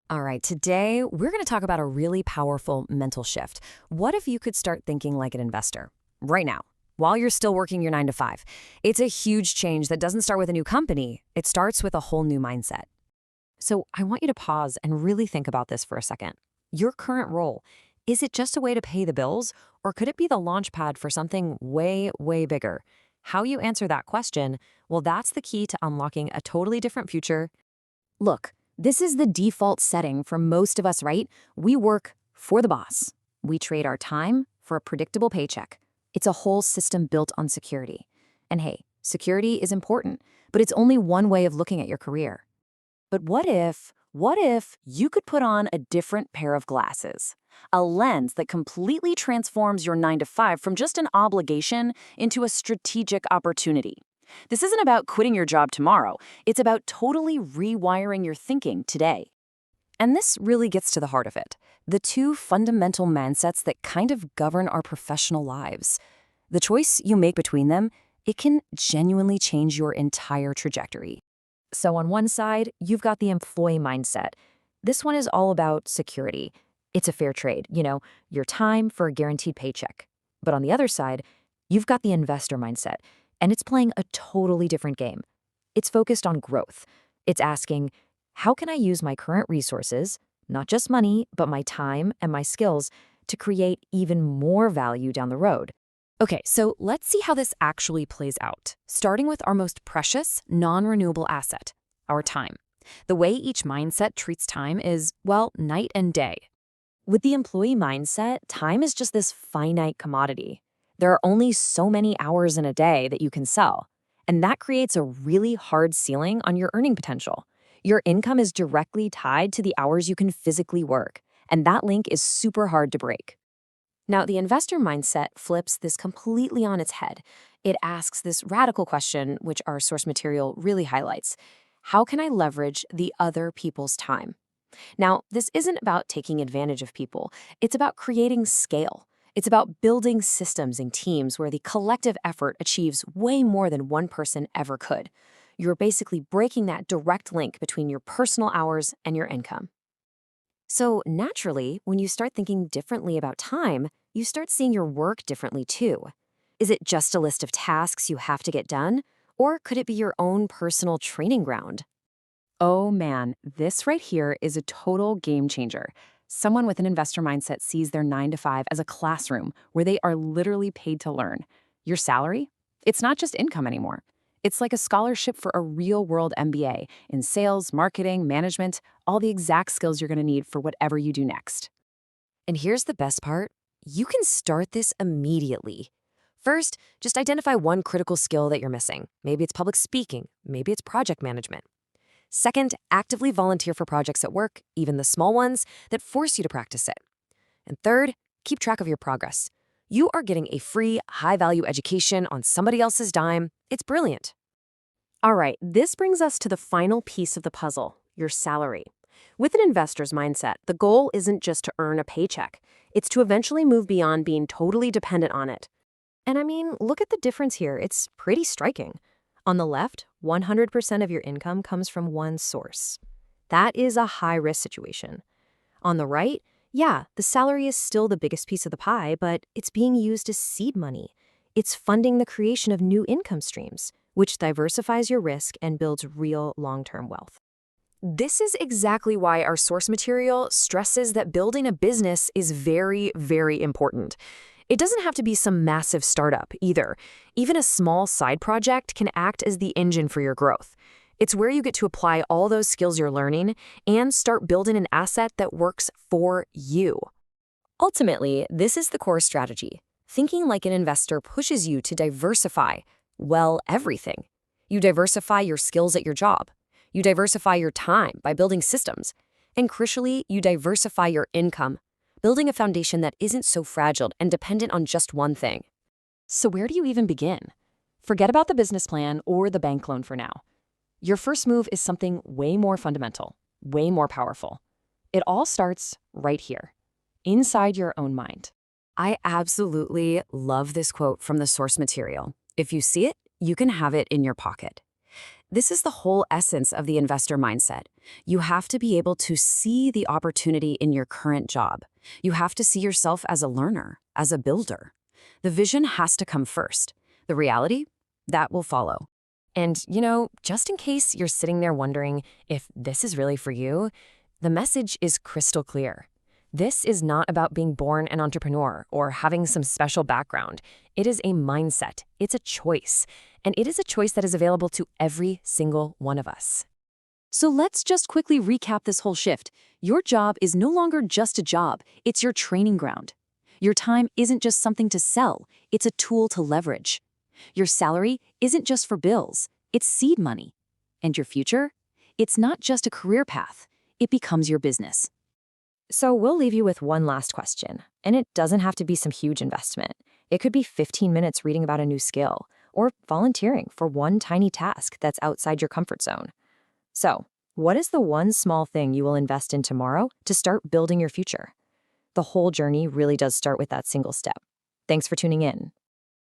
All right, today we're going to talk about a really powerful mental shift. What if you could start thinking like an investor right now, while you're still working your 9 to 5? It's a huge change that doesn't start with a new company, it starts with a whole new mindset. So I want you to pause and really think about this for a second. Your current role, is it just a way to pay the bills, or could it be the launch pad for something way, way bigger? How you answer that question, well, that's the key to unlocking a totally different future. Look, this is the default setting for most of us, right? We work for the boss. We trade our time for a predictable paycheck. It's a whole system built on security. And hey, security is important, but it's only one way of looking at your career. But what if you could put on a different pair of glasses? A lens that completely transforms your 9 to 5 from just an obligation into a strategic opportunity. This isn't about quitting your job tomorrow. It's about totally rewiring your thinking today. And this really gets to the heart of it. The two fundamental mindsets that kind of govern our professional lives. The choice you make between them, it can genuinely change your entire trajectory. So on one side, you've got the employee mindset. This one is all about security. It's a fair trade, your time for a guaranteed paycheck. But on the other side, you've got the investor mindset, and it's playing a totally different game. It's focused on growth. It's asking, how can I use my current resources, not just money, but my time and my skills, to create even more value down the road? Okay, so let's see how this actually plays out, starting with our most precious, non-renewable asset, our time. The way each mindset treats time is, well, night and day. With the employee mindset, time is just this finite commodity. There are only so many hours in a day that you can sell, and that creates a really hard ceiling on your earning potential. Your income is directly tied to the hours you can physically work, and that link is super hard to break. Now, the investor mindset flips this completely on its head. It asks this radical question, which our source material really highlights. How can I leverage the other people's time? Now, this isn't about taking advantage of people. It's about creating scale. It's about building systems and teams where the collective effort achieves way more than one person ever could. You're basically breaking that direct link between your personal hours and your income. So naturally, when you start thinking differently about time, you start seeing your work differently too. Is it just a list of tasks you have to get done? Or could it be your own personal training ground? Oh man, this right here is a total game changer. Someone with an investor mindset sees their 9 to 5 as a classroom where they are literally paid to learn. Your salary? It's not just income anymore. It's like a scholarship for a real-world MBA in sales, marketing, management, all the exact skills you're going to need for whatever you do next. And here's the best part. You can start this immediately. First, just identify one critical skill that you're missing. Maybe it's public speaking, maybe it's project management. Second, actively volunteer for projects at work, even the small ones, that force you to practice it. And third, keep track of your progress. You are getting a free, high-value education on somebody else's dime. It's brilliant. All right, this brings us to the final piece of the puzzle, your salary. With an investor's mindset, the goal isn't just to earn a paycheck. It's to eventually move beyond being totally dependent on it. And I mean, look at the difference here. It's pretty striking. On the left, 100% of your income comes from one source. That is a high-risk situation. On the right, yeah, the salary is still the biggest piece of the pie, but it's being used as seed money. It's funding the creation of new income streams, which diversifies your risk and builds real long-term wealth. This is exactly why our source material stresses that building a business is very, very important. It doesn't have to be some massive startup either. Even a small side project can act as the engine for your growth. It's where you get to apply all those skills you're learning and start building an asset that works for you. Ultimately, this is the core strategy. Thinking like an investor pushes you to diversify, well, everything. You diversify your skills at your job. You diversify your time by building systems. And crucially, you diversify your income, building a foundation that isn't so fragile and dependent on just one thing. So where do you even begin? Forget about the business plan or the bank loan for now. Your first move is something way more fundamental, way more powerful. It all starts right here, inside your own mind. I absolutely love this quote from the source material. If you see it, you can have it in your pocket. This is the whole essence of the investor mindset. You have to be able to see the opportunity in your current job. You have to see yourself as a learner, as a builder. The vision has to come first. The reality, that will follow. And, just in case you're sitting there wondering if this is really for you, the message is crystal clear. This is not about being born an entrepreneur or having some special background. It is a mindset. It's a choice. And it is a choice that is available to every single one of us. So let's just quickly recap this whole shift. Your job is no longer just a job, it's your training ground. Your time isn't just something to sell, it's a tool to leverage. Your salary isn't just for bills, it's seed money. And your future? It's not just a career path, it becomes your business. So we'll leave you with one last question, and it doesn't have to be some huge investment. It could be 15 minutes reading about a new skill, or volunteering for one tiny task that's outside your comfort zone. So, what is the one small thing you will invest in tomorrow to start building your future? The whole journey really does start with that single step. Thanks for tuning in.